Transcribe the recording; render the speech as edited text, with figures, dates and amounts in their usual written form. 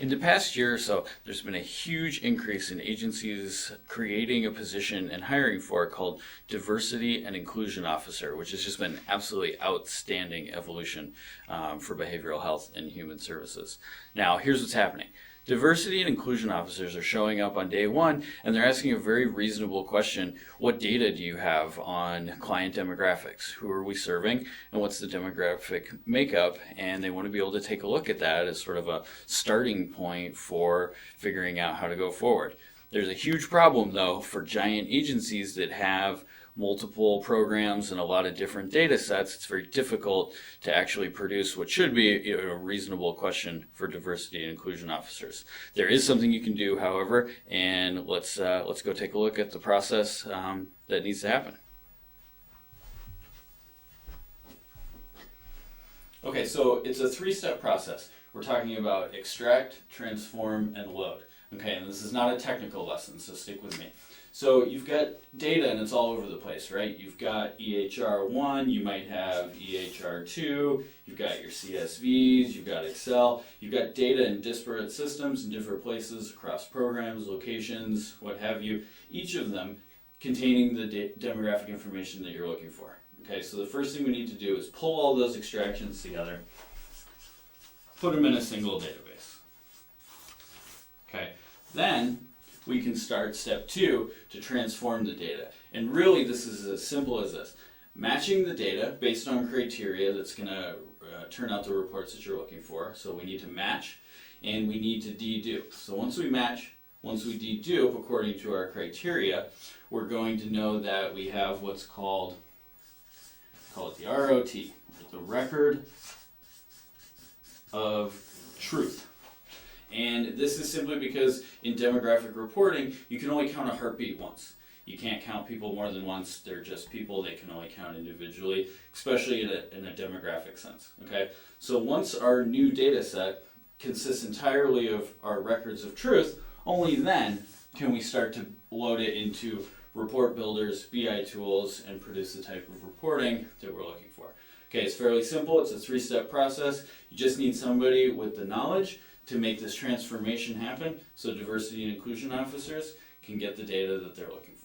In the past year or so, there's been a huge increase in agencies creating a position and hiring for it called Diversity and Inclusion Officer, which has just been absolutely outstanding evolution for behavioral health and human services. Now, here's what's happening. Diversity and inclusion officers are showing up on day one and they're asking a very reasonable question. What data do you have on client demographics? Who are we serving and what's the demographic makeup? And they want to be able to take a look at that as sort of a starting point for figuring out how to go forward. There's a huge problem though for giant agencies that have multiple programs and a lot of different data sets. It's very difficult to actually produce what should be a reasonable question for diversity and inclusion officers. There is something you can do, however, and let's go take a look at the process that needs to happen. Okay, so it's a three-step process. We're talking about extract, transform, and load. Okay, and this is not a technical lesson, so stick with me. So you've got data and it's all over the place, right? You've got EHR1, you might have EHR2, you've got your CSVs, you've got Excel, you've got data in disparate systems in different places across programs, locations, what have you, each of them containing the demographic information that you're looking for. Okay, so the first thing we need to do is pull all those extractions together, put them in a single database. Okay, then we can start step 2 to transform the data. And really this is as simple as this. Matching the data based on criteria that's going to turn out the reports that you're looking for. So we need to match and we need to dedupe. So once we match, once we dedupe according to our criteria, we're going to know that we have what's called the ROT, the record of truth. And this is simply because in demographic reporting, you can only count a heartbeat once. You can't count people more than once. They're just people. They can only count individually, especially in a demographic sense. Okay. So once our new data set consists entirely of our records of truth, only then can we start to load it into report builders, BI tools, and produce the type of reporting that we're looking for. Okay, it's fairly simple. It's a 3-step process. You just need somebody with the knowledge to make this transformation happen so diversity and inclusion officers can get the data that they're looking for.